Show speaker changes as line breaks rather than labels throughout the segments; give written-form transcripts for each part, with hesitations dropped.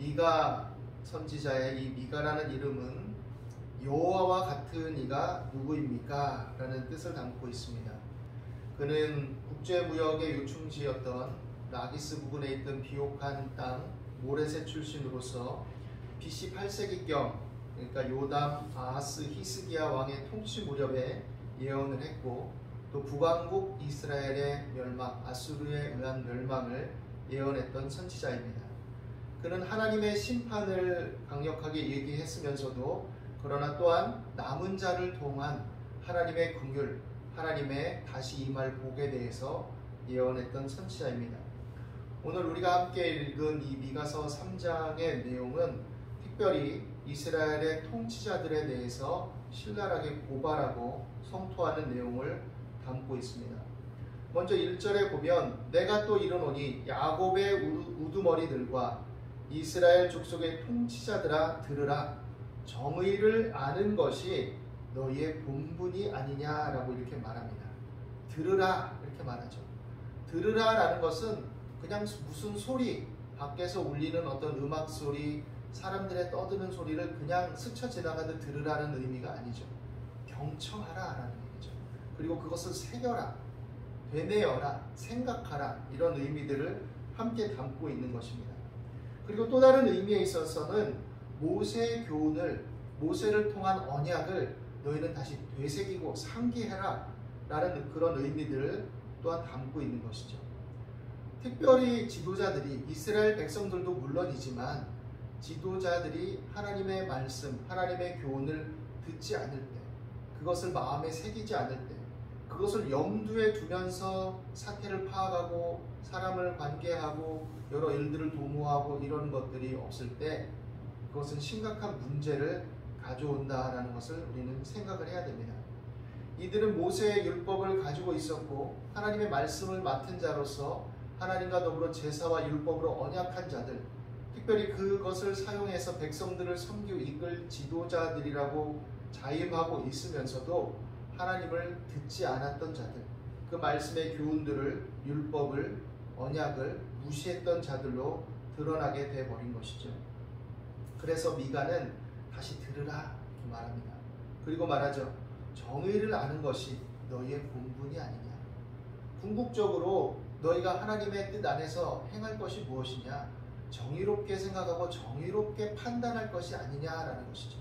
미가 선지자의 이 미가라는 이름은 여호와와 같은 이가 누구입니까? 라는 뜻을 담고 있습니다. 그는 국제무역의 요충지였던 라기스 부근에 있던 비옥한 땅 모레셋 출신으로서 BC 8세기경, 그러니까 요담, 아하스, 히스기야 왕의 통치 무렵에 예언을 했고, 또 북왕국 이스라엘의 멸망, 아수르에 의한 멸망을 예언했던 선지자입니다. 그는 하나님의 심판을 강력하게 얘기했으면서도 그러나 또한 남은 자를 통한 하나님의 긍휼, 하나님의 다시 임할 복에 대해서 예언했던 선지자입니다. 오늘 우리가 함께 읽은 이 미가서 3장의 내용은 특별히 이스라엘의 통치자들에 대해서 신랄하게 고발하고 성토하는 내용을 담고 있습니다. 먼저 1절에 보면 내가 또 이르노니 야곱의 우두머리들과 이스라엘 족속의 통치자들아 들으라, 정의를 아는 것이 너희의 본분이 아니냐라고 이렇게 말합니다. 들으라 이렇게 말하죠. 들으라라는 것은 그냥 무슨 소리, 밖에서 울리는 어떤 음악 소리, 사람들의 떠드는 소리를 그냥 스쳐 지나가듯 들으라는 의미가 아니죠. 경청하라라는 얘기죠. 그리고 그것을 새겨라, 되뇌어라, 생각하라, 이런 의미들을 함께 담고 있는 것입니다. 그리고 또 다른 의미에 있어서는 모세의 교훈을, 모세를 통한 언약을 너희는 다시 되새기고 상기해라 라는 그런 의미들을 또한 담고 있는 것이죠. 특별히 지도자들이, 이스라엘 백성들도 물론이지만 지도자들이 하나님의 말씀, 하나님의 교훈을 듣지 않을 때, 그것을 마음에 새기지 않을 때, 그것을 염두에 두면서 사태를 파악하고 사람을 관계하고 여러 일들을 도모하고 이런 것들이 없을 때 그것은 심각한 문제를 가져온다라는 것을 우리는 생각을 해야 됩니다. 이들은 모세의 율법을 가지고 있었고 하나님의 말씀을 맡은 자로서 하나님과 더불어 제사와 율법으로 언약한 자들, 특별히 그것을 사용해서 백성들을 섬기고 이끌 지도자들이라고 자임하고 있으면서도 하나님을 듣지 않았던 자들, 그 말씀의 교훈들을, 율법을, 언약을 무시했던 자들로 드러나게 되어버린 것이죠. 그래서 미가는 다시 들으라 이렇게 말합니다. 그리고 말하죠. 정의를 아는 것이 너희의 본분이 아니냐. 궁극적으로 너희가 하나님의 뜻 안에서 행할 것이 무엇이냐, 정의롭게 생각하고 정의롭게 판단할 것이 아니냐라는 것이죠.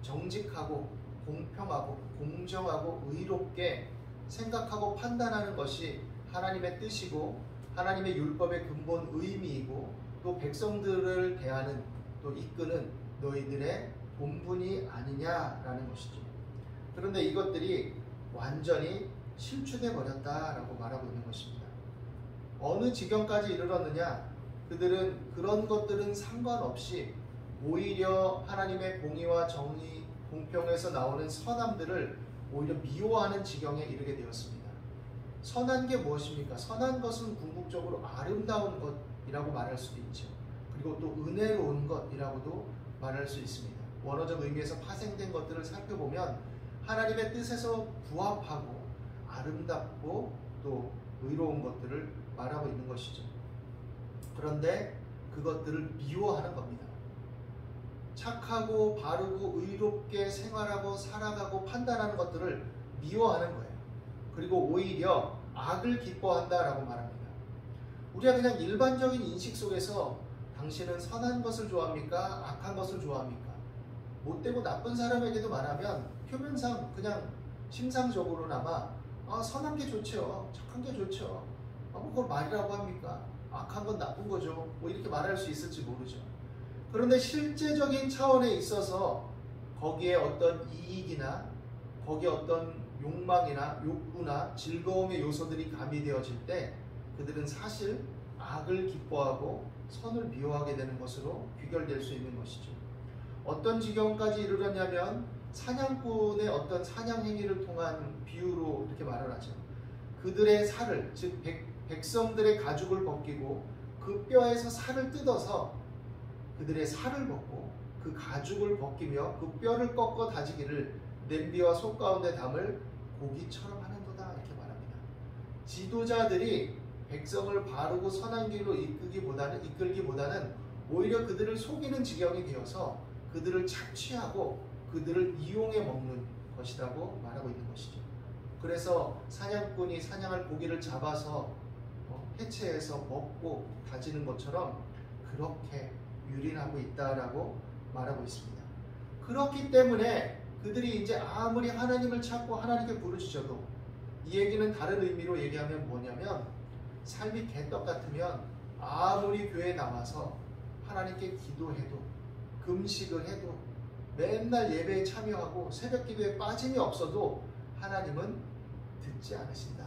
정직하고 공평하고 공정하고 의롭게 생각하고 판단하는 것이 하나님의 뜻이고 하나님의 율법의 근본 의미이고 또 백성들을 대하는, 또 이끄는 너희들의 본분이 아니냐라는 것이죠. 그런데 이것들이 완전히 실추돼 버렸다라고 말하고 있는 것입니다. 어느 지경까지 이르렀느냐? 그들은 그런 것들은 상관없이 오히려 하나님의 공의와 정의, 공평에서 나오는 선함들을 오히려 미워하는 지경에 이르게 되었습니다. 선한 게 무엇입니까? 선한 것은 궁극적으로 아름다운 것이라고 말할 수도 있죠. 그리고 또 은혜로운 것이라고도 말할 수 있습니다. 원어적 의미에서 파생된 것들을 살펴보면 하나님의 뜻에서 부합하고 아름답고 또 의로운 것들을 말하고 있는 것이죠. 그런데 그것들을 미워하는 겁니다. 착하고 바르고 의롭게 생활하고 살아가고 판단하는 것들을 미워하는 거예요. 그리고 오히려 악을 기뻐한다라고 말합니다. 우리가 그냥 일반적인 인식 속에서 당신은 선한 것을 좋아합니까? 악한 것을 좋아합니까? 못되고 나쁜 사람에게도 말하면 표면상 그냥 심상적으로나마 선한 게 좋죠, 착한 게 좋죠, 그걸 말이라고 합니까? 악한 건 나쁜 거죠, 뭐 이렇게 말할 수 있을지 모르죠. 그런데 실제적인 차원에 있어서 거기에 어떤 이익이나 거기에 어떤 욕망이나 욕구나 즐거움의 요소들이 가미되어질 때 그들은 사실 악을 기뻐하고 선을 미워하게 되는 것으로 귀결될 수 있는 것이죠. 어떤 지경까지 이르렀냐면 사냥꾼의 어떤 사냥 행위를 통한 비유로 이렇게 말을 하죠. 그들의 살을, 즉 백성들의 가죽을 벗기고 그 뼈에서 살을 뜯어서 그들의 살을 벗고 그 가죽을 벗기며 그 뼈를 꺾어 다지기를 냄비와 솥 가운데 담을 고기처럼 하는도다 이렇게 말합니다. 지도자들이 백성을 바르고 선한 길로 이끌기보다는 오히려 그들을 속이는 지경이 되어서 그들을 착취하고 그들을 이용해 먹는 것이라고 말하고 있는 것이죠. 그래서 사냥꾼이 사냥할 고기를 잡아서 해체해서 먹고 가지는 것처럼 그렇게 유린하고 있다라고 말하고 있습니다. 그렇기 때문에 그들이 이제 아무리 하나님을 찾고 하나님께 부르짖어도, 이 얘기는 다른 의미로 얘기하면 뭐냐면, 삶이 개떡 같으면 아무리 교회에 나와서 하나님께 기도해도 금식을 해도 맨날 예배에 참여하고 새벽 기도에 빠짐이 없어도 하나님은 듣지 않으신다.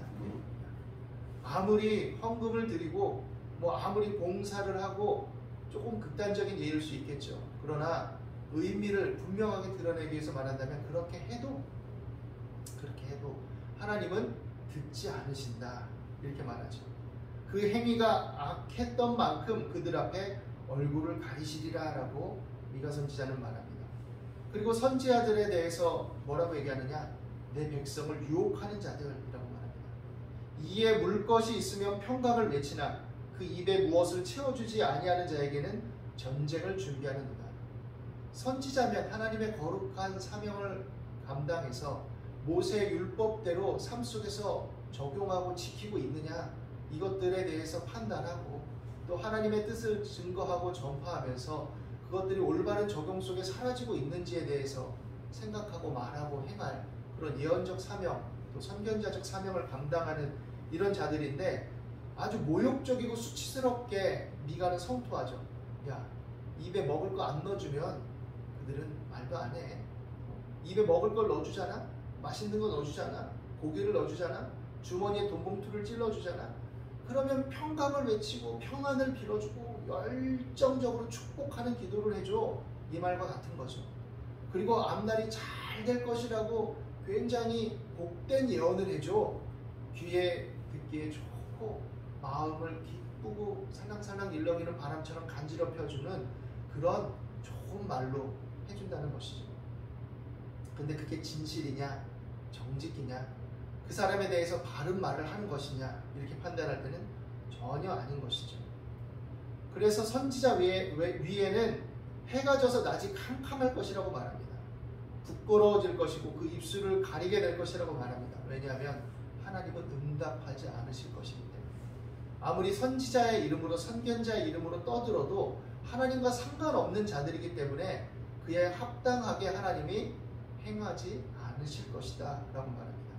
아무리 헌금을 드리고 아무리 봉사를 하고 조금 극단적인 예일 수 있겠죠. 그러나 의미를 분명하게 드러내기 위해서 말한다면 그렇게 해도 하나님은 듣지 않으신다, 이렇게 말하죠. 그 행위가 악했던 만큼 그들 앞에 얼굴을 가리시리라 라고 미가 선지자는 말합니다. 그리고 선지자들에 대해서 뭐라고 얘기하느냐? 내 백성을 유혹하는 자들이라고 말합니다. 이에 물 것이 있으면 평강을 외치나 그 입에 무엇을 채워주지 아니하는 자에게는 전쟁을 준비하는도다. 선지자면 하나님의 거룩한 사명을 감당해서 모세의 율법대로 삶 속에서 적용하고 지키고 있느냐, 이것들에 대해서 판단하고 또 하나님의 뜻을 증거하고 전파하면서 그것들이 올바른 적용 속에 사라지고 있는지에 대해서 생각하고 말하고 행할 그런 예언적 사명, 또 선견자적 사명을 감당하는 이런 자들인데, 아주 모욕적이고 수치스럽게 미가는 성토하죠. 야, 입에 먹을 거 안 넣어주면 그들은 말도 안 해. 입에 먹을 걸 넣어주잖아, 맛있는 거 넣어주잖아, 고기를 넣어주잖아, 주머니에 돈봉투를 찔러주잖아. 그러면 평강을 외치고 평안을 빌어주고 열정적으로 축복하는 기도를 해줘. 이 말과 같은 거죠. 그리고 앞날이 잘 될 것이라고 굉장히 복된 예언을 해줘. 귀에 듣기에 좋고 마음을 기쁘고 살랑살랑 일렁이는 바람처럼 간지럽혀주는 그런 좋은 말로 해준다는 것이죠. 근데 그게 진실이냐, 정직이냐, 그 사람에 대해서 바른 말을 하는 것이냐, 이렇게 판단할 때는 전혀 아닌 것이죠. 그래서 선지자 위에는 해가 져서 낮이 캄캄할 것이라고 말합니다. 부끄러워질 것이고 그 입술을 가리게 될 것이라고 말합니다. 왜냐하면 하나님은 응답하지 않으실 것이기 때문에. 아무리 선지자의 이름으로 선견자의 이름으로 떠들어도 하나님과 상관없는 자들이기 때문에 그에 합당하게 하나님이 행하지 않으실 것이다 라고 말합니다.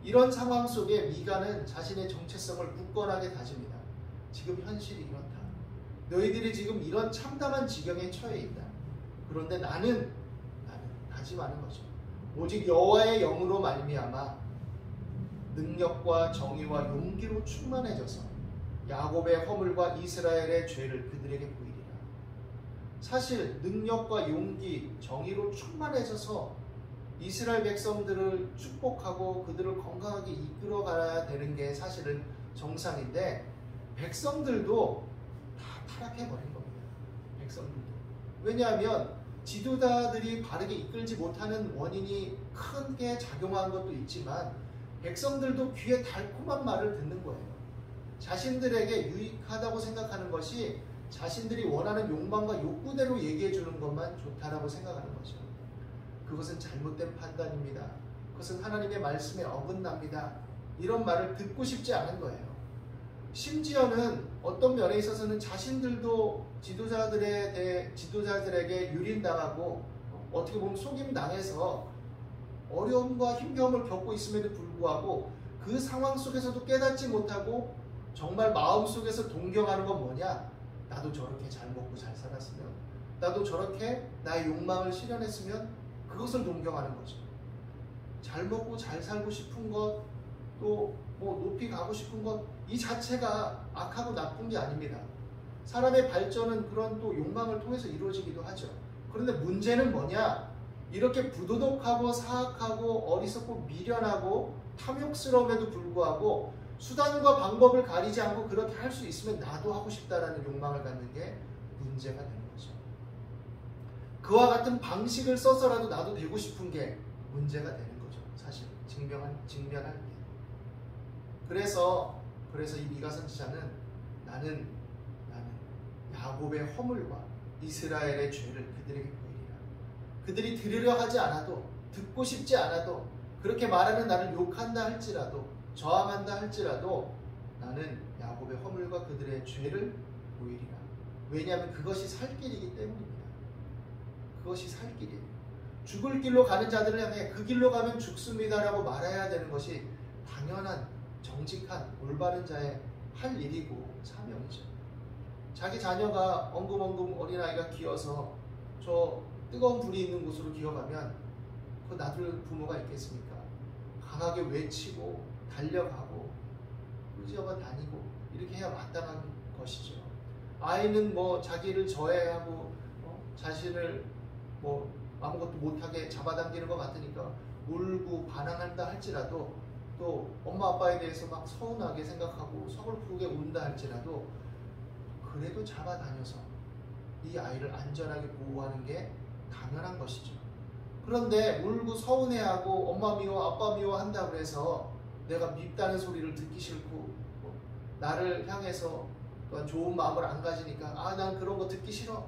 이런 상황 속에 미가는 자신의 정체성을 굳건하게 다집니다. 지금 현실이 이렇다. 너희들이 지금 이런 참담한 지경에 처해 있다. 그런데 나는 다짐하는 거죠. 오직 여호와의 영으로 말미암아 능력과 정의와 용기로 충만해져서 야곱의 허물과 이스라엘의 죄를 그들에게 보이리라. 사실 능력과 용기, 정의로 충만해져서 이스라엘 백성들을 축복하고 그들을 건강하게 이끌어가야 되는 게 사실은 정상인데, 백성들도 다 타락해버린 겁니다. 백성들도. 왜냐하면 지도자들이 바르게 이끌지 못하는 원인이 크게 작용한 것도 있지만 백성들도 귀에 달콤한 말을 듣는 거예요. 자신들에게 유익하다고 생각하는 것이 자신들이 원하는 욕망과 욕구대로 얘기해 주는 것만 좋다라고 생각하는 거죠. 그것은 잘못된 판단입니다. 그것은 하나님의 말씀에 어긋납니다. 이런 말을 듣고 싶지 않은 거예요. 심지어는 어떤 면에 있어서는 자신들도 지도자들에게 유린당하고 어떻게 보면 속임당해서 어려움과 힘겨움을 겪고 있음에도 불구하고 그 상황 속에서도 깨닫지 못하고 정말 마음속에서 동경하는 건 뭐냐? 나도 저렇게 잘 먹고 잘 살았으면, 나도 저렇게 나의 욕망을 실현했으면, 그것을 동경하는 거죠. 잘 먹고 잘 살고 싶은 것, 또 높이 가고 싶은 것, 이 자체가 악하고 나쁜 게 아닙니다. 사람의 발전은 그런 또 욕망을 통해서 이루어지기도 하죠. 그런데 문제는 뭐냐? 이렇게 부도덕하고 사악하고 어리석고 미련하고 탐욕스러움에도 불구하고 수단과 방법을 가리지 않고 그렇게 할 수 있으면 나도 하고 싶다라는 욕망을 갖는 게 문제가 되는 거죠. 그와 같은 방식을 써서라도 나도 되고 싶은 게 문제가 되는 거죠. 사실 직면할 게. 그래서 이 미가 선지자는 나는 야곱의 허물과 이스라엘의 죄를 그들에게 보이리라. 그들이 들으려 하지 않아도, 듣고 싶지 않아도, 그렇게 말하는 나를 욕한다 할지라도, 저항한다 할지라도 나는 야곱의 허물과 그들의 죄를 보이리라. 왜냐하면 그것이 살 길이기 때문입니다. 그것이 살 길이에요. 죽을 길로 가는 자들을 향해 그 길로 가면 죽습니다라고 말해야 되는 것이 당연한, 정직한, 올바른 자의 할 일이고 사명이죠. 자기 자녀가 엉금엉금 어린아이가 기어서 저 뜨거운 불이 있는 곳으로 기어가면 그 놔둘 부모가 있겠습니까? 강하게 외치고 달려가고 꾸짖어 다니고 이렇게 해야 마땅한 것이죠. 아이는 뭐 자기를 저해하고 자신을 뭐 아무것도 못하게 잡아당기는 것 같으니까 울고 반항한다 할지라도, 또 엄마 아빠에 대해서 막 서운하게 생각하고 서글프게 운다 할지라도 그래도 잡아다녀서 이 아이를 안전하게 보호하는 게 당연한 것이죠. 그런데 울고 서운해하고 엄마 미워 아빠 미워 한다고 해서 내가 밉다는 소리를 듣기 싫고 나를 향해서 또한 좋은 마음을 안 가지니까 난 그런 거 듣기 싫어,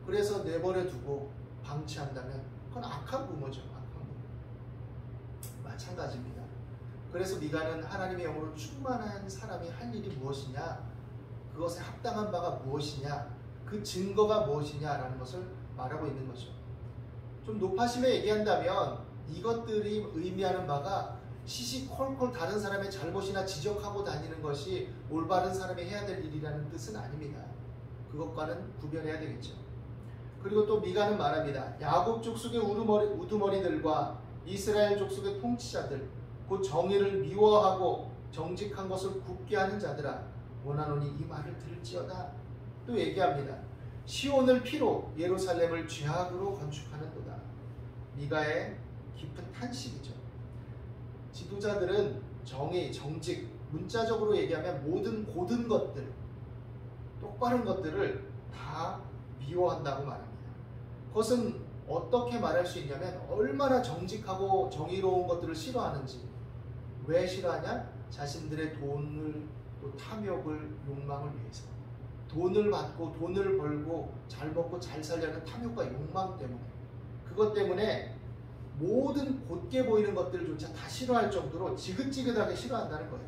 그래서 내버려 두고 방치한다면 그건 악한 부모죠. 악한 부모. 마찬가지입니다. 그래서 미가는 하나님의 영으로 충만한 사람이 할 일이 무엇이냐, 그것에 합당한 바가 무엇이냐, 그 증거가 무엇이냐라는 것을 말하고 있는 거죠. 좀 높아심에 얘기한다면 이것들이 의미하는 바가 시시콜콜 다른 사람의 잘못이나 지적하고 다니는 것이 올바른 사람이 해야 될 일이라는 뜻은 아닙니다. 그것과는 구별해야 되겠죠. 그리고 또 미가는 말합니다. 야곱 족속의 우두머리들과 이스라엘 족속의 통치자들, 곧 정의를 미워하고 정직한 것을 굽게 하는 자들아, 원하노니 이 말을 들을지어다. 또 얘기합니다. 시온을 피로 예루살렘을 죄악으로 건축하는도다. 미가의 깊은 탄식이죠. 지도자들은 정의, 정직, 문자적으로 얘기하면 모든 고든 것들, 똑바른 것들을 다 미워한다고 말합니다. 그것은 어떻게 말할 수 있냐면 얼마나 정직하고 정의로운 것들을 싫어하는지. 왜 싫어하냐? 자신들의 돈을, 또 탐욕을, 욕망을 위해서. 돈을 받고 돈을 벌고 잘 먹고 잘 살려는 탐욕과 욕망 때문에, 그것 때문에 모든 곧게 보이는 것들조차 다 싫어할 정도로 지긋지긋하게 싫어한다는 거예요.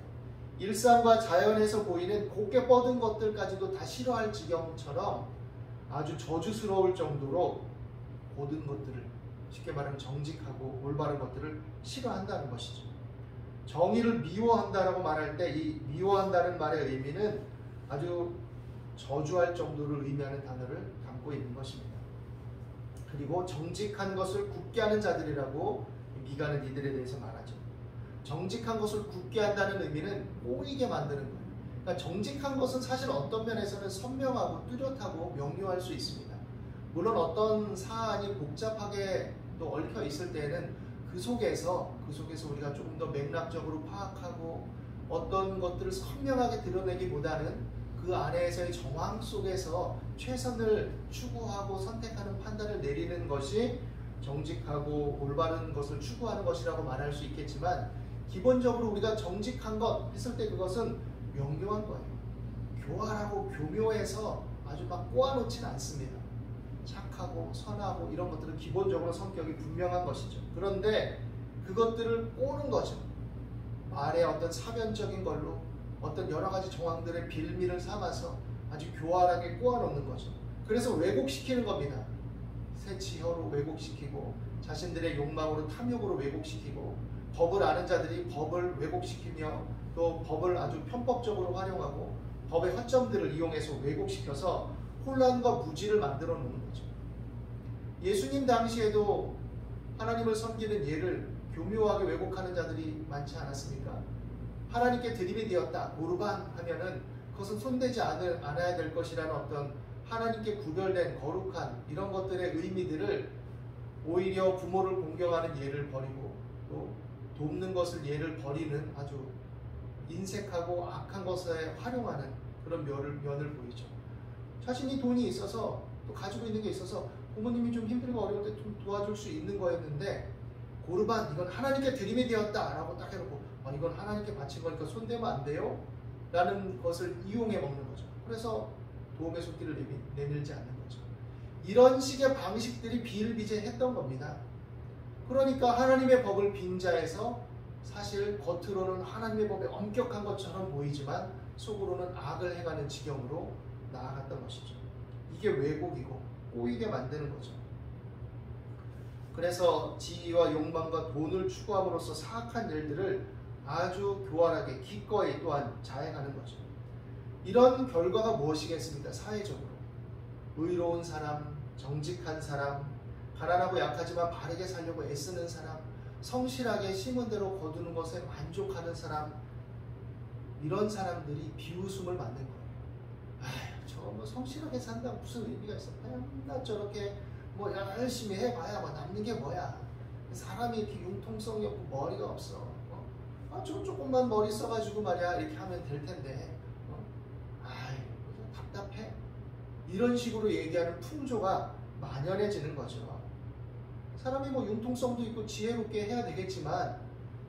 일상과 자연에서 보이는 곱게 뻗은 것들까지도 다 싫어할 지경처럼 아주 저주스러울 정도로 모든 것들을, 쉽게 말하면 정직하고 올바른 것들을 싫어한다는 것이죠. 정의를 미워한다라고 말할 때 이 미워한다는 말의 의미는 아주 저주할 정도를 의미하는 단어를 담고 있는 것입니다. 그리고 정직한 것을 굽게 하는 자들이라고 미가는 이들에 대해서 말하죠. 정직한 것을 굽게 한다는 의미는 꼬이게 만드는 거예요. 그러니까 정직한 것은 사실 어떤 면에서는 선명하고 뚜렷하고 명료할 수 있습니다. 물론 어떤 사안이 복잡하게 또 얽혀 있을 때에는 그 속에서 우리가 조금 더 맥락적으로 파악하고 어떤 것들을 선명하게 드러내기보다는 그 안에서의 정황 속에서 최선을 추구하고 선택하는 판단을 내리는 것이 정직하고 올바른 것을 추구하는 것이라고 말할 수 있겠지만, 기본적으로 우리가 정직한 것 했을 때 그것은 명료한 거예요. 교활하고 교묘해서 아주 막 꼬아놓지는 않습니다. 착하고 선하고 이런 것들은 기본적으로 성격이 분명한 것이죠. 그런데 그것들을 꼬는 거죠. 말의 어떤 사변적인 걸로 어떤 여러 가지 정황들의 빌미를 삼아서 아주 교활하게 꼬아놓는 거죠. 그래서 왜곡시키는 겁니다. 새 지혜로 왜곡시키고 자신들의 욕망으로 탐욕으로 왜곡시키고, 법을 아는 자들이 법을 왜곡시키며 또 법을 아주 편법적으로 활용하고 법의 허점들을 이용해서 왜곡시켜서 혼란과 무지를 만들어 놓는 거죠. 예수님 당시에도 하나님을 섬기는 예를 교묘하게 왜곡하는 자들이 많지 않았습니까? 하나님께 드림이 되었다, 고르반 하면은 그것은 손대지 않아야 될 것이라는 어떤 하나님께 구별된 거룩한 이런 것들의 의미들을 오히려 부모를 공경하는 예를 버리고 또 돕는 것을 예를 버리는 아주 인색하고 악한 것에 활용하는 그런 면을 보이죠. 자신이 돈이 있어서 또 가지고 있는 게 있어서 부모님이 좀 힘들고 어려울 때 좀 도와줄 수 있는 거였는데, 고르반, 이건 하나님께 드림이 되었다 라고 딱 해놓고 이건 하나님께 바친 거니까 손대면 안 돼요? 라는 것을 이용해 먹는 거죠. 그래서 도움의 손길을 내밀지 않는 거죠. 이런 식의 방식들이 비일비재했던 겁니다. 그러니까 하나님의 법을 빙자해서 사실 겉으로는 하나님의 법에 엄격한 것처럼 보이지만 속으로는 악을 행하는 지경으로 나아갔던 것이죠. 이게 왜곡이고 꼬이게 만드는 거죠. 그래서 지위와 욕망과 돈을 추구함으로써 사악한 일들을 아주 교활하게 기꺼이 또한 자행하는 거죠. 이런 결과가 무엇이겠습니까? 사회적으로 의로운 사람, 정직한 사람, 가난하고 약하지만 바르게 살려고 애쓰는 사람, 성실하게 심은 대로 거두는 것에 만족하는 사람, 이런 사람들이 비웃음을 맞는 거예요. 아휴, 저거 뭐 성실하게 산다 무슨 의미가 있어? 맨날 저렇게 뭐 열심히 해봐야 뭐 남는 게 뭐야? 사람이 이렇게 융통성이 없고 머리가 없어. 저 조금만 머리 써가지고 말이야 이렇게 하면 될 텐데. 아이, 답답해. 이런 식으로 얘기하는 풍조가 만연해지는 거죠. 사람이 뭐 융통성도 있고 지혜롭게 해야 되겠지만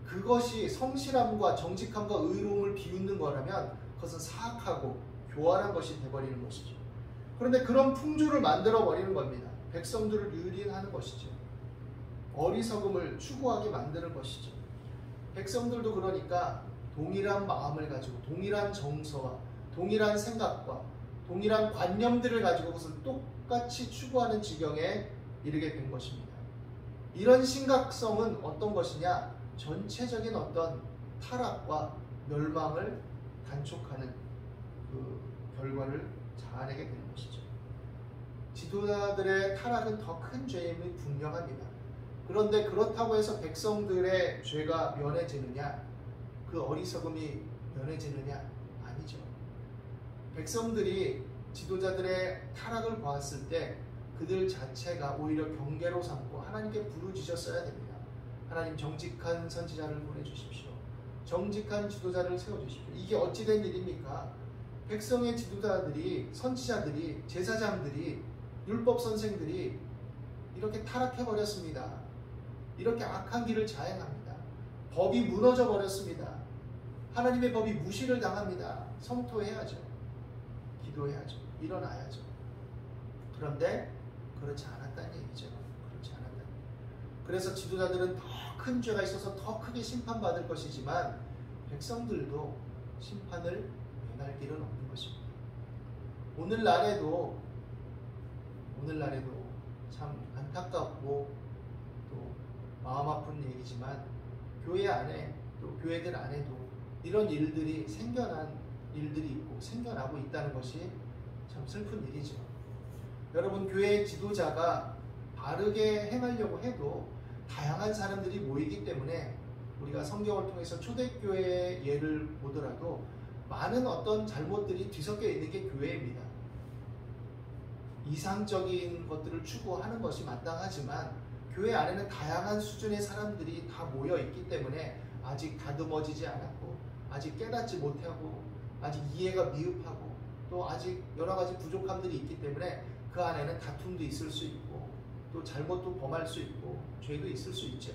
그것이 성실함과 정직함과 의로움을 비웃는 거라면 그것은 사악하고 교활한 것이 되어버리는 것이죠. 그런데 그런 풍조를 만들어 버리는 겁니다. 백성들을 유린하는 것이죠. 어리석음을 추구하게 만드는 것이죠. 백성들도 그러니까 동일한 마음을 가지고 동일한 정서와 동일한 생각과 동일한 관념들을 가지고 그것을 똑같이 추구하는 지경에 이르게 된 것입니다. 이런 심각성은 어떤 것이냐? 전체적인 어떤 타락과 멸망을 단촉하는 그 결과를 자아내게 되는 것이죠. 지도자들의 타락은 더 큰 죄임이 분명합니다. 그런데 그렇다고 해서 백성들의 죄가 면해지느냐? 그 어리석음이 면해지느냐? 아니죠. 백성들이 지도자들의 타락을 보았을 때 그들 자체가 오히려 경계로 삼고 하나님께 부르짖었어야 됩니다. 하나님 정직한 선지자를 보내주십시오. 정직한 지도자를 세워주십시오. 이게 어찌된 일입니까? 백성의 지도자들이, 선지자들이, 제사장들이, 율법 선생들이 이렇게 타락해버렸습니다. 이렇게 악한 길을 자행합니다. 법이 무너져 버렸습니다. 하나님의 법이 무시를 당합니다. 성토해야죠. 기도해야죠. 일어나야죠. 그런데 그렇지 않았다는 얘기죠. 그렇지 않았다는 얘기. 그래서 지도자들은 더 큰 죄가 있어서 더 크게 심판받을 것이지만 백성들도 심판을 면할 길은 없는 것입니다. 오늘날에도 참 안타깝고 또 마음 아픈 얘기지만 교회 안에 또 교회들 안에도 이런 일들이 생겨난 일들이 있고 생겨나고 있다는 것이 참 슬픈 일이죠. 여러분, 교회의 지도자가 바르게 행하려고 해도 다양한 사람들이 모이기 때문에 우리가 성경을 통해서 초대교회의 예를 보더라도 많은 어떤 잘못들이 뒤섞여 있는 게 교회입니다. 이상적인 것들을 추구하는 것이 마땅하지만 교회 안에는 다양한 수준의 사람들이 다 모여 있기 때문에 아직 다듬어지지 않았고 아직 깨닫지 못하고 아직 이해가 미흡하고 또 아직 여러 가지 부족함들이 있기 때문에 그 안에는 다툼도 있을 수 있고 또 잘못도 범할 수 있고 죄도 있을 수 있죠.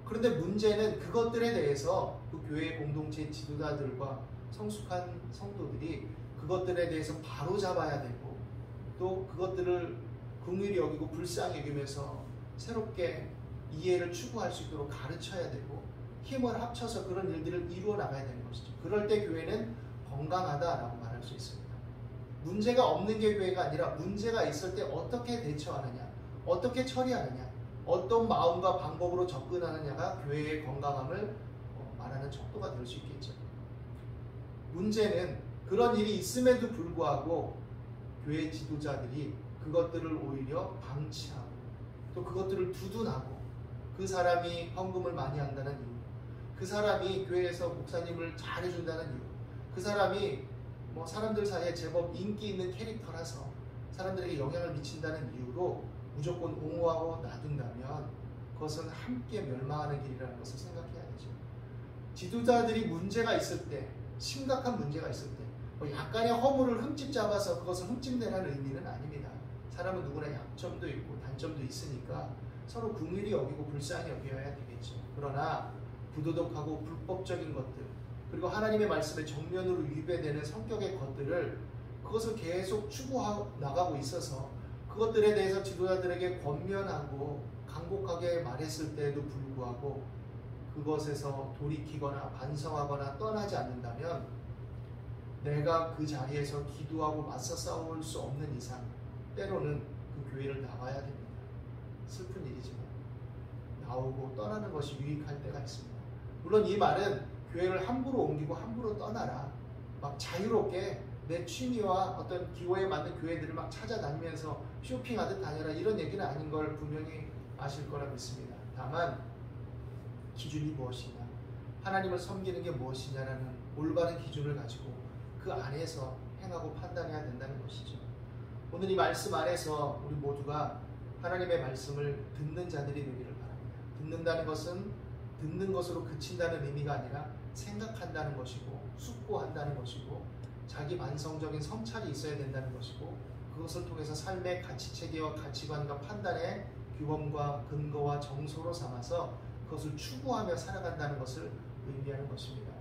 그런데 문제는 그것들에 대해서 그 교회 공동체 지도자들과 성숙한 성도들이 그것들에 대해서 바로잡아야 되고 또 그것들을 긍휼히 여기고 불쌍히 여기면서 새롭게 이해를 추구할 수 있도록 가르쳐야 되고 힘을 합쳐서 그런 일들을 이루어 나가야 되는 것이죠. 그럴 때 교회는 건강하다라고 말할 수 있습니다. 문제가 없는 게 교회가 아니라 문제가 있을 때 어떻게 대처하느냐, 어떻게 처리하느냐, 어떤 마음과 방법으로 접근하느냐가 교회의 건강함을 말하는 척도가 될 수 있겠죠. 문제는 그런 일이 있음에도 불구하고 교회 지도자들이 그것들을 오히려 방치하고 또 그것들을 두둔하고 그 사람이 헌금을 많이 한다는 이유, 그 사람이 교회에서 목사님을 잘해준다는 이유, 그 사람이 뭐 사람들 사이에 제법 인기 있는 캐릭터라서 사람들에게 영향을 미친다는 이유로 무조건 옹호하고 놔둔다면 그것은 함께 멸망하는 길이라는 것을 생각해야 되죠. 지도자들이 문제가 있을 때, 심각한 문제가 있을 때 뭐 약간의 허물을 흠집 잡아서 그것을 흠집내라는 의미는 아닙니다. 사람은 누구나 약점도 있고 단점도 있으니까 서로 긍휼히 여기고 불쌍히 여겨야 되겠죠. 그러나 부도덕하고 불법적인 것들 그리고 하나님의 말씀에 정면으로 위배되는 성격의 것들을 그것을 계속 추구하고 나가고 있어서 그것들에 대해서 지도자들에게 권면하고 간곡하게 말했을 때에도 불구하고 그것에서 돌이키거나 반성하거나 떠나지 않는다면 내가 그 자리에서 기도하고 맞서 싸울 수 없는 이상 때로는 그 교회를 나가야 됩니다. 슬픈 일이지만 나오고 떠나는 것이 유익할 때가 있습니다. 물론 이 말은 교회를 함부로 옮기고 함부로 떠나라, 막 자유롭게 내 취미와 어떤 기호에 맞는 교회들을 막 찾아다니면서 쇼핑하듯 다녀라, 이런 얘기는 아닌 걸 분명히 아실 거라 믿습니다. 다만 기준이 무엇이냐, 하나님을 섬기는 게 무엇이냐라는 올바른 기준을 가지고 그 안에서 행하고 판단해야 된다는 것이죠. 오늘 이 말씀 안에서 우리 모두가 하나님의 말씀을 듣는 자들이 되기를 바랍니다. 듣는다는 것은 듣는 것으로 그친다는 의미가 아니라 생각한다는 것이고 숙고한다는 것이고 자기 반성적인 성찰이 있어야 된다는 것이고 그것을 통해서 삶의 가치체계와 가치관과 판단의 규범과 근거와 정서로 삼아서 그것을 추구하며 살아간다는 것을 의미하는 것입니다.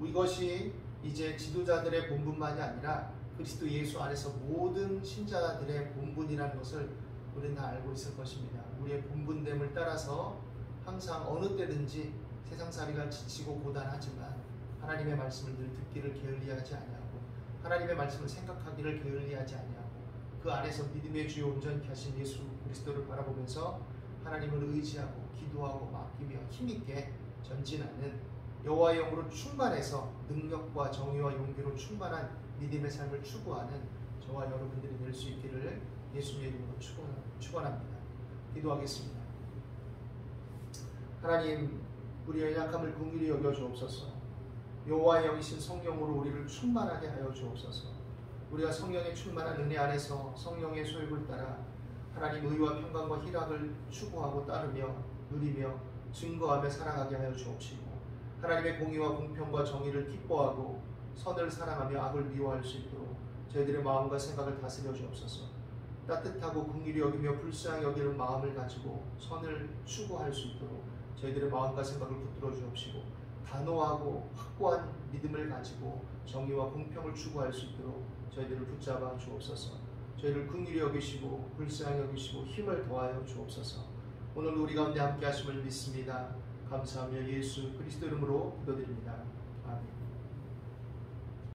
이것이 이제 지도자들의 본분만이 아니라 그리스도 예수 안에서 모든 신자들의 본분이라는 것을 우리는 다 알고 있을 것입니다. 우리의 본분됨을 따라서 항상 어느 때든지 세상살이가 지치고 고단하지만 하나님의 말씀을 늘 듣기를 게을리하지 아니하고 하나님의 말씀을 생각하기를 게을리하지 아니하고 그 안에서 믿음의 주요 온전케 하신 예수 그리스도를 바라보면서 하나님을 의지하고 기도하고 맡기며 힘있게 전진하는 여호와의 영으로 충만해서 능력과 정의와 용기로 충만한 믿음의 삶을 추구하는 저와 여러분들이 될 수 있기를 예수님의 이름으로 축원합니다. 기도하겠습니다. 하나님, 우리의 약함을 긍휼히 여겨 주옵소서. 여호와의 영이신 성령으로 우리를 충만하게 하여 주옵소서. 우리가 성령의 충만한 은혜 안에서 성령의 소욕을 따라 하나님 의와 평강과 희락을 추구하고 따르며 누리며 증거하며 살아가게 하여 주옵시고 하나님의 공의와 공평과 정의를 기뻐하고 선을 사랑하며 악을 미워할 수 있도록 저희들의 마음과 생각을 다스려 주옵소서. 따뜻하고 긍휼히 여기며 불쌍히 여기는 마음을 가지고 선을 추구할 수 있도록 저희들의 마음과 생각을 붙들어 주옵시고 단호하고 확고한 믿음을 가지고 정의와 공평을 추구할 수 있도록 저희들을 붙잡아 주옵소서. 저희를 긍휼히 여기시고 불쌍히 여기시고 힘을 더하여 주옵소서. 오늘 우리 가운데 함께 하심을 믿습니다. 감사하며 예수 그리스도 이름으로 기도드립니다.